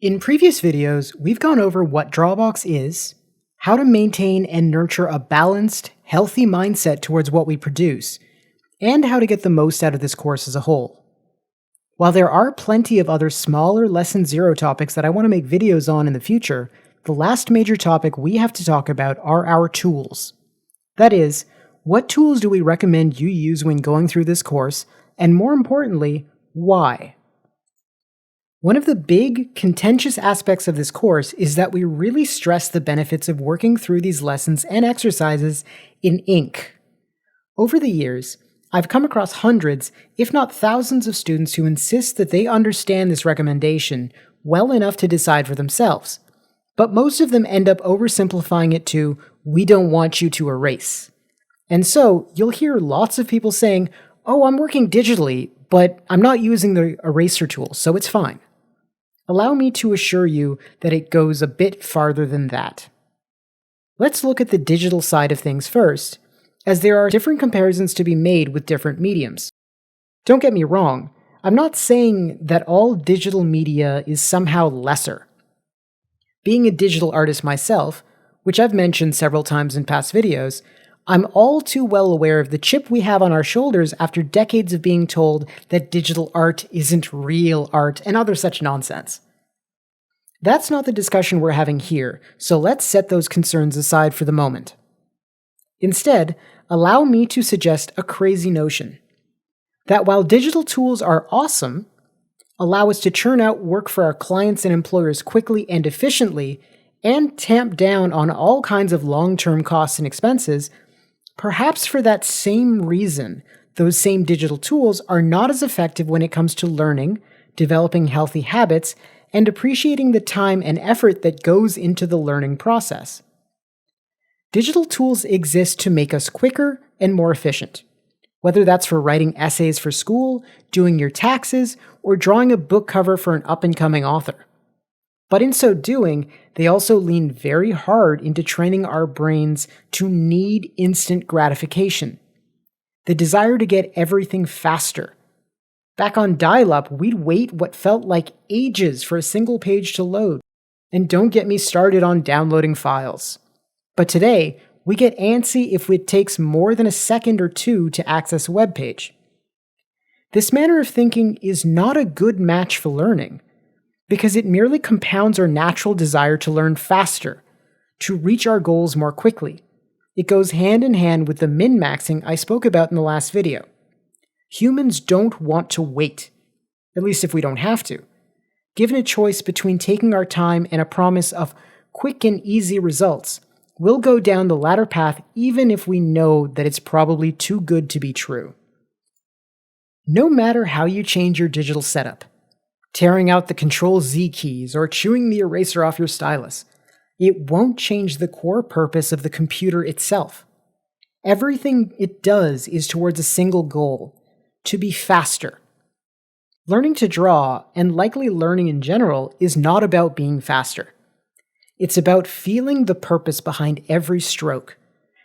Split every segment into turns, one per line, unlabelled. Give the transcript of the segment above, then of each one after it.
In previous videos, we've gone over what Drawabox is, how to maintain and nurture a balanced, healthy mindset towards what we produce, and how to get the most out of this course as a whole. While there are plenty of other smaller Lesson 0 topics that I want to make videos on in the future, the last major topic we have to talk about are our tools. That is, what tools do we recommend you use when going through this course, and more importantly, why? One of the big, contentious aspects of this course is that we really stress the benefits of working through these lessons and exercises in ink. Over the years, I've come across hundreds, if not thousands of students who insist that they understand this recommendation well enough to decide for themselves. But most of them end up oversimplifying it to, "We don't want you to erase." And so, you'll hear lots of people saying, "Oh, I'm working digitally, but I'm not using the eraser tool, so it's fine." Allow me to assure you that it goes a bit farther than that. Let's look at the digital side of things first, as there are different comparisons to be made with different mediums. Don't get me wrong, I'm not saying that all digital media is somehow lesser. Being a digital artist myself, which I've mentioned several times in past videos, I'm all too well aware of the chip we have on our shoulders after decades of being told that digital art isn't real art and other such nonsense. That's not the discussion we're having here, so let's set those concerns aside for the moment. Instead, allow me to suggest a crazy notion. That while digital tools are awesome, allow us to churn out work for our clients and employers quickly and efficiently, and tamp down on all kinds of long-term costs and expenses, perhaps for that same reason, those same digital tools are not as effective when it comes to learning, developing healthy habits, and appreciating the time and effort that goes into the learning process. Digital tools exist to make us quicker and more efficient, whether that's for writing essays for school, doing your taxes, or drawing a book cover for an up-and-coming author. But in so doing, they also lean very hard into training our brains to need instant gratification. The desire to get everything faster. Back on dial-up, we'd wait what felt like ages for a single page to load. And don't get me started on downloading files. But today, we get antsy if it takes more than a second or two to access a web page. This manner of thinking is not a good match for learning, because it merely compounds our natural desire to learn faster, to reach our goals more quickly. It goes hand in hand with the min-maxing I spoke about in the last video. Humans don't want to wait, at least if we don't have to. Given a choice between taking our time and a promise of quick and easy results, we'll go down the latter path even if we know that it's probably too good to be true. No matter how you change your digital setup, tearing out the Ctrl-Z keys or chewing the eraser off your stylus, it won't change the core purpose of the computer itself. Everything it does is towards a single goal: to be faster. Learning to draw, and likely learning in general, is not about being faster. It's about feeling the purpose behind every stroke,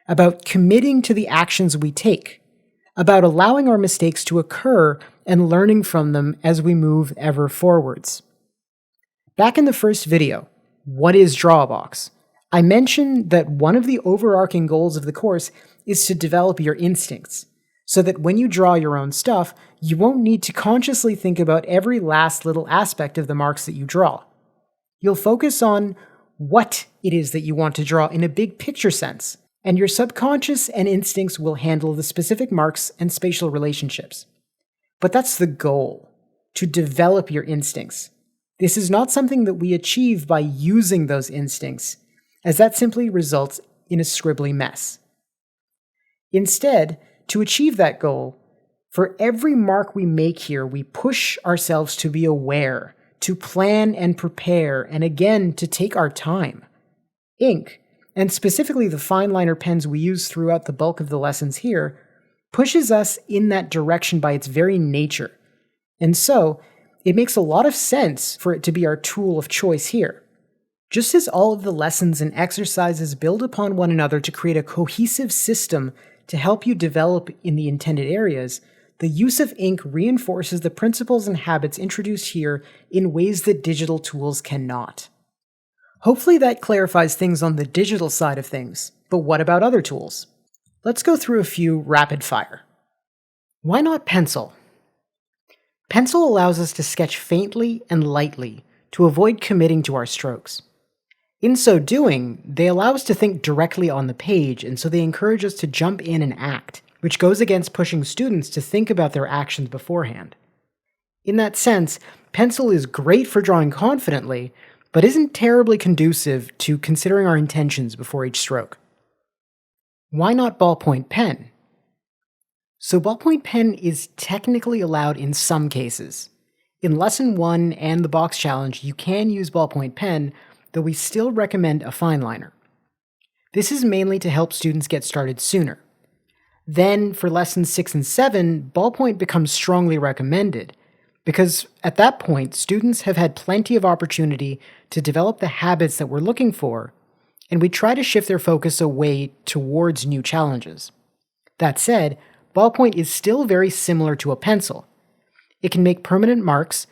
about committing to the actions we take, about allowing our mistakes to occur and learning from them as we move ever forwards. Back in the first video, What is Drawabox?, I mentioned that one of the overarching goals of the course is to develop your instincts, so that when you draw your own stuff, you won't need to consciously think about every last little aspect of the marks that you draw. You'll focus on what it is that you want to draw in a big picture sense, and your subconscious and instincts will handle the specific marks and spatial relationships. But that's the goal, to develop your instincts. This is not something that we achieve by using those instincts, as that simply results in a scribbly mess. Instead, to achieve that goal, for every mark we make here, we push ourselves to be aware, to plan and prepare, and again, to take our time. Ink, and specifically the fineliner pens we use throughout the bulk of the lessons here, pushes us in that direction by its very nature. And so, it makes a lot of sense for it to be our tool of choice here. Just as all of the lessons and exercises build upon one another to create a cohesive system to help you develop in the intended areas, The use of ink reinforces the principles and habits introduced here in ways that digital tools cannot. Hopefully that clarifies things on the digital side of things, but what about other tools? Let's go through a few rapid fire. Why not pencil? Pencil allows us to sketch faintly and lightly to avoid committing to our strokes. In so doing, they allow us to think directly on the page, and so they encourage us to jump in and act, which goes against pushing students to think about their actions beforehand. In that sense, pencil is great for drawing confidently, but isn't terribly conducive to considering our intentions before each stroke. Why not ballpoint pen? So ballpoint pen is technically allowed in some cases. In Lesson 1 and the box challenge, you can use ballpoint pen, though we still recommend a fineliner. This is mainly to help students get started sooner. Then, for Lessons 6 and 7, ballpoint becomes strongly recommended, because at that point, students have had plenty of opportunity to develop the habits that we're looking for, and we try to shift their focus away towards new challenges. That said, ballpoint is still very similar to a pencil. It can make permanent marks,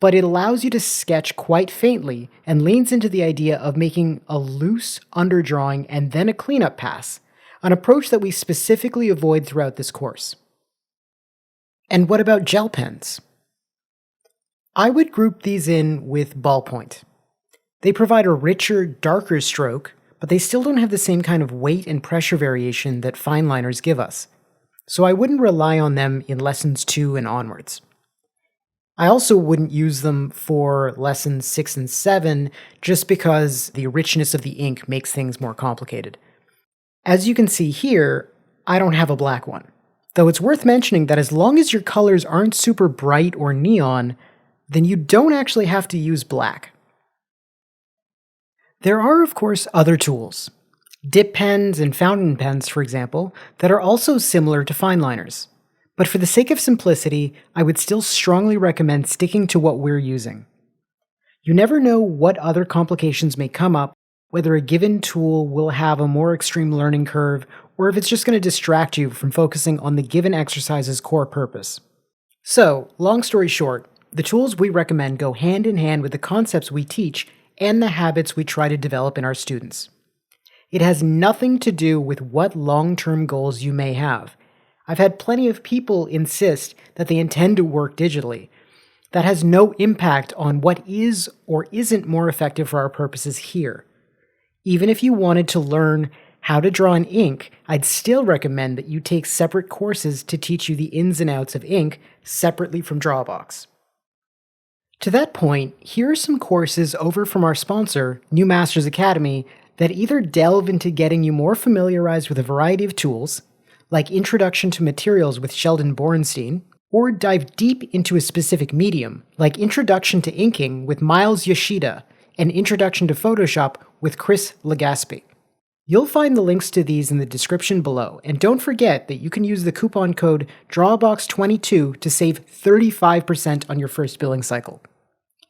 but it allows you to sketch quite faintly and leans into the idea of making a loose underdrawing and then a cleanup pass, an approach that we specifically avoid throughout this course. And what about gel pens? I would group these in with ballpoint. They provide a richer, darker stroke, but they still don't have the same kind of weight and pressure variation that fineliners give us, so I wouldn't rely on them in Lessons 2 and onwards. I also wouldn't use them for Lessons 6 and 7 just because the richness of the ink makes things more complicated. As you can see here, I don't have a black one, though it's worth mentioning that as long as your colors aren't super bright or neon, then you don't actually have to use black. There are, of course, other tools, dip pens and fountain pens, for example, that are also similar to fineliners. But for the sake of simplicity, I would still strongly recommend sticking to what we're using. You never know what other complications may come up, whether a given tool will have a more extreme learning curve, or if it's just going to distract you from focusing on the given exercise's core purpose. So, long story short, the tools we recommend go hand in hand with the concepts we teach and the habits we try to develop in our students. It has nothing to do with what long-term goals you may have. I've had plenty of people insist that they intend to work digitally. That has no impact on what is or isn't more effective for our purposes here. Even if you wanted to learn how to draw in ink, I'd still recommend that you take separate courses to teach you the ins and outs of ink separately from Drawabox. To that point, here are some courses over from our sponsor, New Masters Academy, that either delve into getting you more familiarized with a variety of tools, like Introduction to Materials with Sheldon Borenstein, or dive deep into a specific medium, like Introduction to Inking with Miles Yoshida and Introduction to Photoshop with Chris Legaspi. You'll find the links to these in the description below, and don't forget that you can use the coupon code DRAWBOX22 to save 35% on your first billing cycle.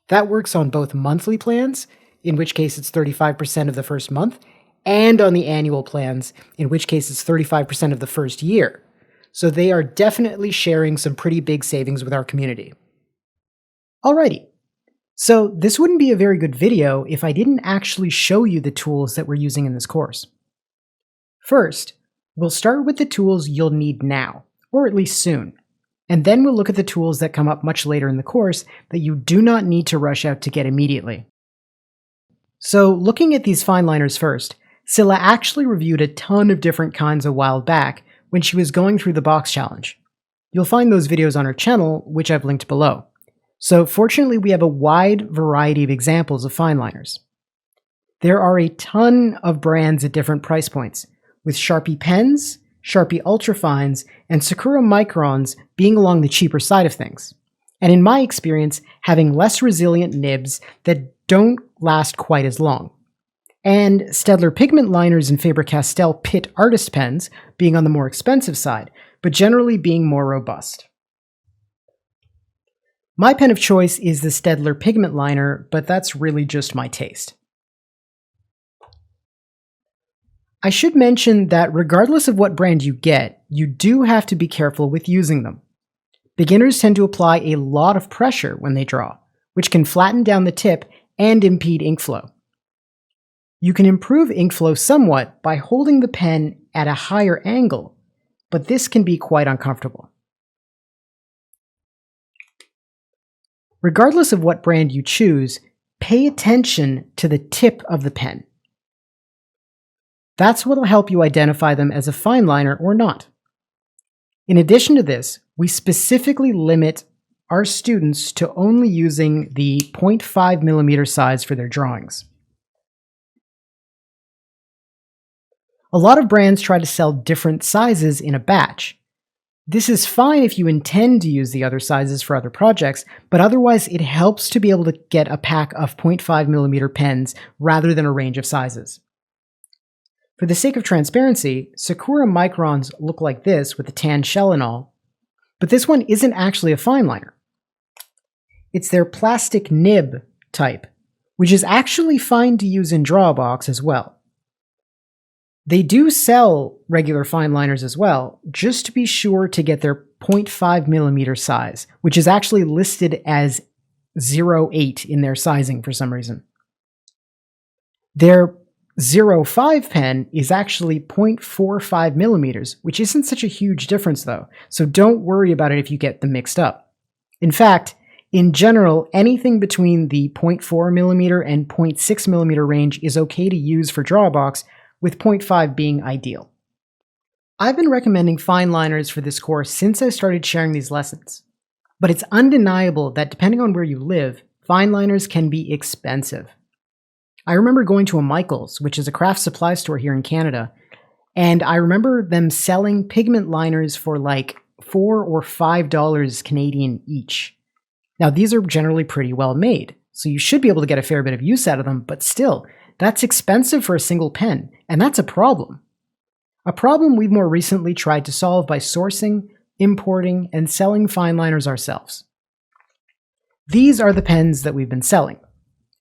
That works on both monthly plans, in which case it's 35% of the first month, and on the annual plans, in which case it's 35% of the first year. So they are definitely sharing some pretty big savings with our community. Alrighty, so this wouldn't be a very good video if I didn't actually show you the tools that we're using in this course. First, we'll start with the tools you'll need now, or at least soon, and then we'll look at the tools that come up much later in the course that you do not need to rush out to get immediately. So looking at these fineliners first, Scylla actually reviewed a ton of different kinds a while back when she was going through the box challenge. You'll find those videos on her channel, which I've linked below. So fortunately, we have a wide variety of examples of fineliners. There are a ton of brands at different price points, with Sharpie pens, Sharpie Ultrafines, and Sakura Microns being along the cheaper side of things. And in my experience, having less resilient nibs that don't last quite as long. And Staedtler pigment liners and Faber-Castell Pitt artist pens being on the more expensive side, but generally being more robust. My pen of choice is the Staedtler pigment liner, but that's really just my taste. I should mention that regardless of what brand you get, you do have to be careful with using them. Beginners tend to apply a lot of pressure when they draw, which can flatten down the tip and impede ink flow. You can improve ink flow somewhat by holding the pen at a higher angle, but this can be quite uncomfortable. Regardless of what brand you choose, pay attention to the tip of the pen. That's what will help you identify them as a fine liner or not. In addition to this, we specifically limit our students to only using the 0.5mm size for their drawings. A lot of brands try to sell different sizes in a batch. This is fine if you intend to use the other sizes for other projects, but otherwise it helps to be able to get a pack of 0.5mm pens rather than a range of sizes. For the sake of transparency, Sakura Microns look like this with the tan shell and all, but this one isn't actually a fine liner. It's their plastic nib type, which is actually fine to use in Drawabox as well. They do sell regular fine liners as well, just to be sure to get their 0.5mm size, which is actually listed as 0.8 in their sizing for some reason. Their 0.5 pen is actually 0.45mm, which isn't such a huge difference though, so don't worry about it if you get them mixed up. In fact, in general, anything between the 0.4mm and 0.6mm range is okay to use for Drawabox, with 0.5 being ideal. I've been recommending fine liners for this course since I started sharing these lessons, but it's undeniable that depending on where you live, fine liners can be expensive. I remember going to a Michaels, which is a craft supply store here in Canada, and I remember them selling pigment liners for like $4 or $5 Canadian each. Now these are generally pretty well made, so you should be able to get a fair bit of use out of them, but still, that's expensive for a single pen, and that's a problem. A problem we've more recently tried to solve by sourcing, importing, and selling fine liners ourselves. These are the pens that we've been selling.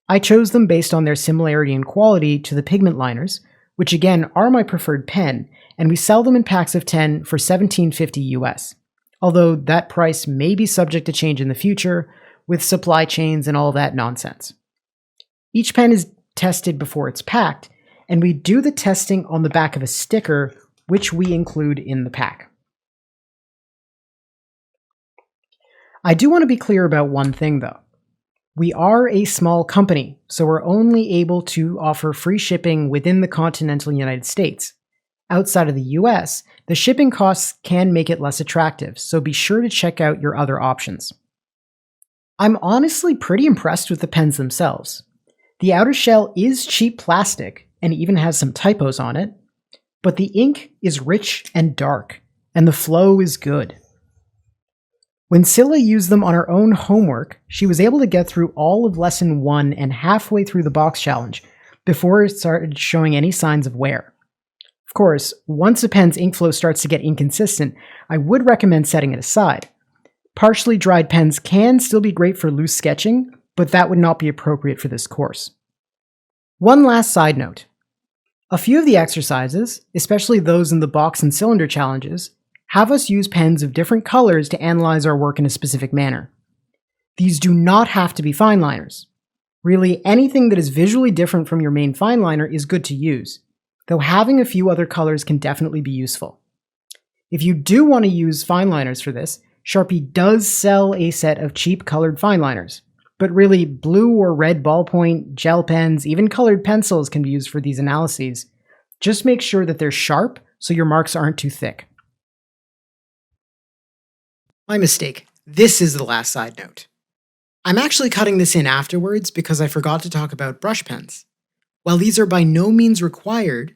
I chose them based on their similarity in quality to the pigment liners, which again are my preferred pen, and we sell them in packs of 10 for $17.50 US, although that price may be subject to change in the future with supply chains and all that nonsense. Each pen is tested before it's packed, and we do the testing on the back of a sticker, which we include in the pack. I do want to be clear about one thing though. We are a small company, so we're only able to offer free shipping within the continental United States. Outside of the US, the shipping costs can make it less attractive, so be sure to check out your other options. I'm honestly pretty impressed with the pens themselves. The outer shell is cheap plastic and even has some typos on it, but the ink is rich and dark, and the flow is good. When Scylla used them on her own homework, she was able to get through all of Lesson 1 and halfway through the box challenge before it started showing any signs of wear. Of course, once a pen's ink flow starts to get inconsistent, I would recommend setting it aside. Partially dried pens can still be great for loose sketching, but that would not be appropriate for this course. One last side note. A few of the exercises, especially those in the box and cylinder challenges, have us use pens of different colors to analyze our work in a specific manner. These do not have to be fine liners. Really, anything that is visually different from your main fine liner is good to use, though having a few other colors can definitely be useful. If you do want to use fine liners for this, Sharpie does sell a set of cheap colored fine liners. But really, blue or red ballpoint, gel pens, even colored pencils can be used for these analyses. Just make sure that they're sharp so your marks aren't too thick. My mistake. This is the last side note. I'm actually cutting this in afterwards because I forgot to talk about brush pens. While these are by no means required,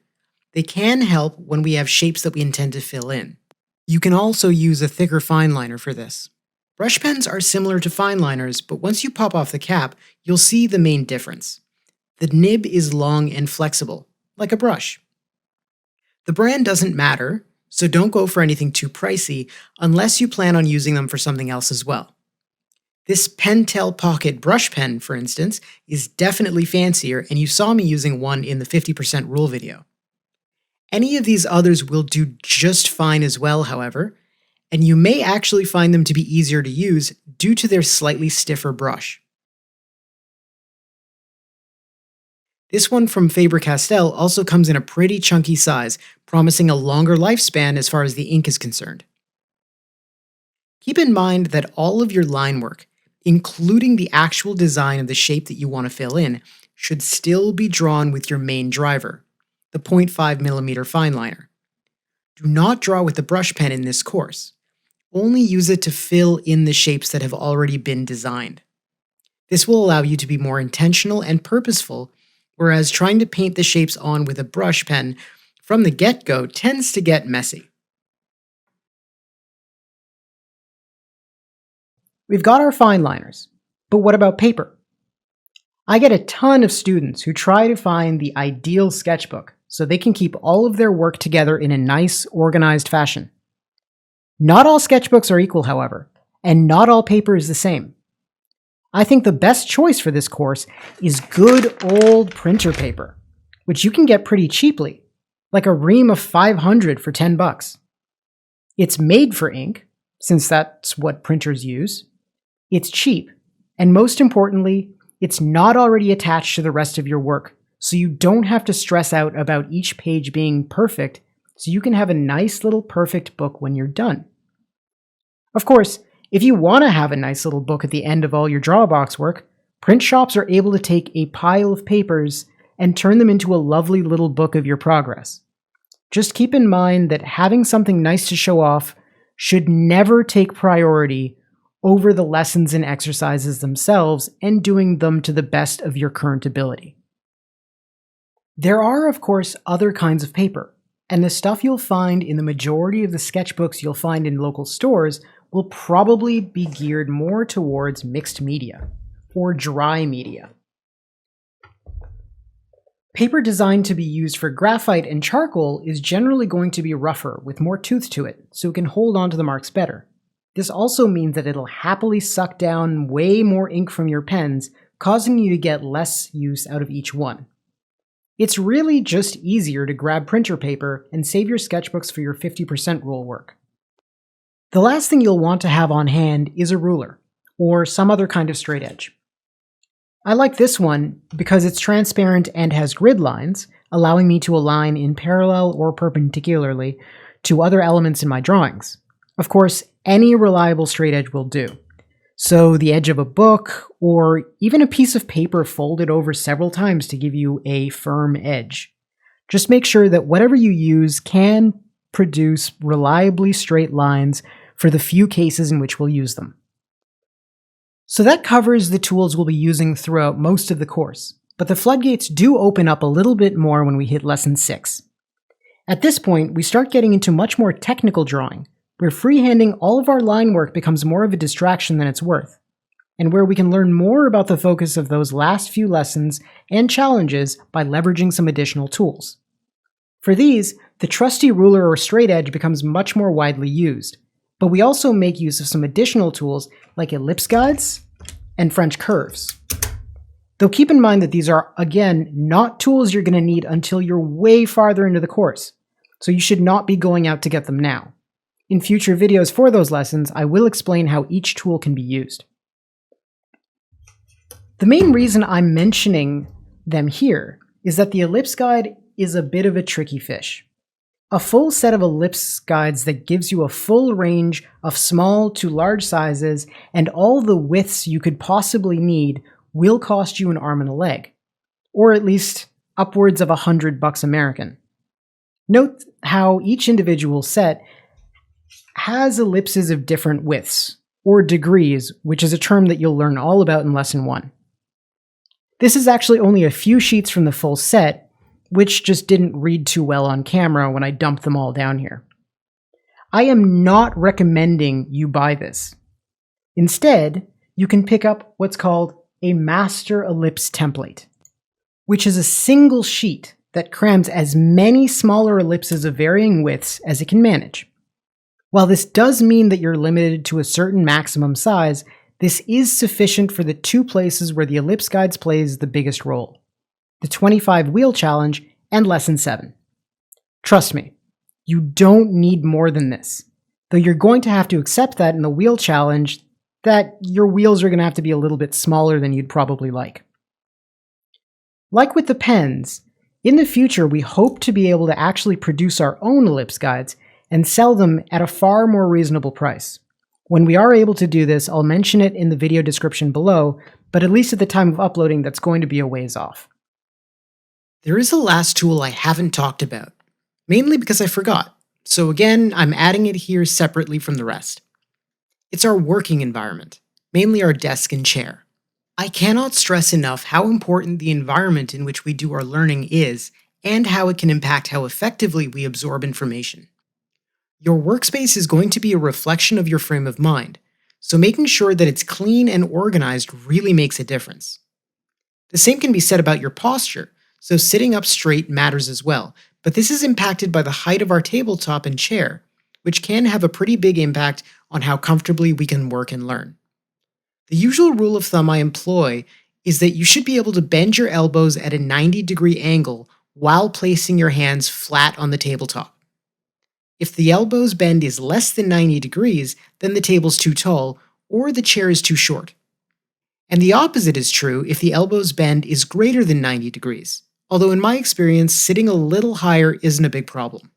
they can help when we have shapes that we intend to fill in. You can also use a thicker fine liner for this. Brush pens are similar to fine liners, but once you pop off the cap, you'll see the main difference. The nib is long and flexible, like a brush. The brand doesn't matter, so don't go for anything too pricey unless you plan on using them for something else as well. This Pentel Pocket brush pen, for instance, is definitely fancier, and you saw me using one in the 50% rule video. Any of these others will do just fine as well, however, and you may actually find them to be easier to use due to their slightly stiffer brush. This one from Faber-Castell also comes in a pretty chunky size, promising a longer lifespan as far as the ink is concerned. Keep in mind that all of your line work, including the actual design of the shape that you want to fill in, should still be drawn with your main driver, the 0.5mm fineliner. Do not draw with the brush pen in this course. Only use it to fill in the shapes that have already been designed. This will allow you to be more intentional and purposeful, whereas trying to paint the shapes on with a brush pen from the get-go tends to get messy. We've got our fineliners, but what about paper? I get a ton of students who try to find the ideal sketchbook so they can keep all of their work together in a nice, organized fashion. Not all sketchbooks are equal, however, and not all paper is the same. I think the best choice for this course is good old printer paper, which you can get pretty cheaply, like a ream of 500 for $10. It's made for ink, since that's what printers use. It's cheap, and most importantly, it's not already attached to the rest of your work, so you don't have to stress out about each page being perfect, so you can have a nice little perfect book when you're done. Of course, if you want to have a nice little book at the end of all your Drawabox work, print shops are able to take a pile of papers and turn them into a lovely little book of your progress. Just keep in mind that having something nice to show off should never take priority over the lessons and exercises themselves and doing them to the best of your current ability. There are, of course, other kinds of paper, and the stuff you'll find in the majority of the sketchbooks you'll find in local stores will probably be geared more towards mixed media, or dry media. Paper designed to be used for graphite and charcoal is generally going to be rougher with more tooth to it, so it can hold onto the marks better. This also means that it'll happily suck down way more ink from your pens, causing you to get less use out of each one. It's really just easier to grab printer paper and save your sketchbooks for your 50% rule work. The last thing you'll want to have on hand is a ruler, or some other kind of straight edge. I like this one because it's transparent and has grid lines, allowing me to align in parallel or perpendicularly to other elements in my drawings. Of course, any reliable straight edge will do. So the edge of a book, or even a piece of paper folded over several times to give you a firm edge. Just make sure that whatever you use can produce reliably straight lines for the few cases in which we'll use them. So that covers the tools we'll be using throughout most of the course, but the floodgates do open up a little bit more when we hit Lesson 6. At this point, we start getting into much more technical drawing, where freehanding all of our line work becomes more of a distraction than it's worth, and where we can learn more about the focus of those last few lessons and challenges by leveraging some additional tools. For these, the trusty ruler or straight edge becomes much more widely used, but we also make use of some additional tools like ellipse guides and French curves. Though keep in mind that these are, again, not tools you're going to need until you're way farther into the course, so you should not be going out to get them now. In future videos for those lessons, I will explain how each tool can be used. The main reason I'm mentioning them here is that the ellipse guide is a bit of a tricky fish. A full set of ellipse guides that gives you a full range of small to large sizes and all the widths you could possibly need will cost you an arm and a leg, or at least upwards of $100 American. Note how each individual set has ellipses of different widths, or degrees, which is a term that you'll learn all about in Lesson 1. This is actually only a few sheets from the full set, which just didn't read too well on camera when I dumped them all down here. I am not recommending you buy this. Instead, you can pick up what's called a master ellipse template, which is a single sheet that crams as many smaller ellipses of varying widths as it can manage. While this does mean that you're limited to a certain maximum size, this is sufficient for the two places where the ellipse guides plays the biggest role: the 25 wheel challenge and Lesson 7. Trust me, you don't need more than this. though you're going to have to accept that in the wheel challenge, that your wheels are going to have to be a little bit smaller than you'd probably like. Like with the pens, in the future we hope to be able to actually produce our own ellipse guides and sell them at a far more reasonable price. When we are able to do this, I'll mention it in the video description below, but at least at the time of uploading, that's going to be a ways off. There is a last tool I haven't talked about, mainly because I forgot, so again, I'm adding it here separately from the rest. It's our working environment, mainly our desk and chair. I cannot stress enough how important the environment in which we do our learning is, and how it can impact how effectively we absorb information. Your workspace is going to be a reflection of your frame of mind, so making sure that it's clean and organized really makes a difference. The same can be said about your posture, so sitting up straight matters as well, but this is impacted by the height of our tabletop and chair, which can have a pretty big impact on how comfortably we can work and learn. The usual rule of thumb I employ is that you should be able to bend your elbows at a 90-degree angle while placing your hands flat on the tabletop. If the elbow's bend is less than 90 degrees, then the table's too tall or the chair is too short. And the opposite is true if the elbow's bend is greater than 90 degrees, although in my experience, sitting a little higher isn't a big problem.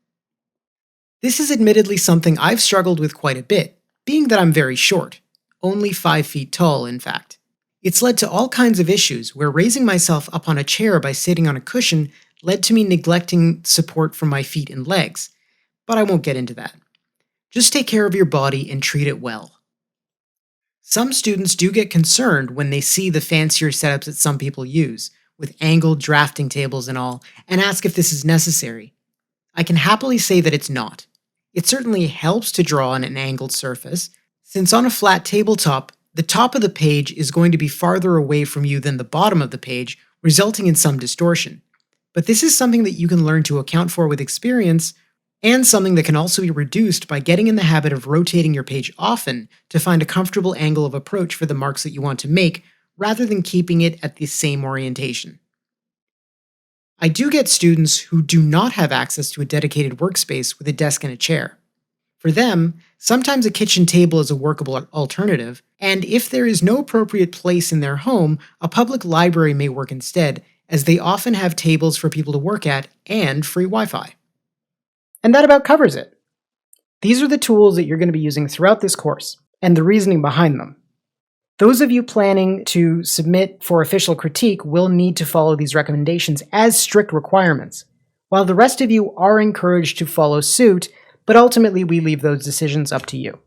This is admittedly something I've struggled with quite a bit, being that I'm very short. Only 5 feet tall, in fact. It's led to all kinds of issues where raising myself up on a chair by sitting on a cushion led to me neglecting support from my feet and legs, but I won't get into that. Just take care of your body and treat it well. Some students do get concerned when they see the fancier setups that some people use, with angled drafting tables and all, and ask if this is necessary. I can happily say that it's not. It certainly helps to draw on an angled surface, since on a flat tabletop, the top of the page is going to be farther away from you than the bottom of the page, resulting in some distortion. But this is something that you can learn to account for with experience, and something that can also be reduced by getting in the habit of rotating your page often to find a comfortable angle of approach for the marks that you want to make, rather than keeping it at the same orientation. I do get students who do not have access to a dedicated workspace with a desk and a chair. For them, sometimes a kitchen table is a workable alternative, and if there is no appropriate place in their home, a public library may work instead, as they often have tables for people to work at and free Wi-Fi. And that about covers it. These are the tools that you're going to be using throughout this course, and the reasoning behind them. Those of you planning to submit for official critique will need to follow these recommendations as strict requirements, while the rest of you are encouraged to follow suit, but ultimately we leave those decisions up to you.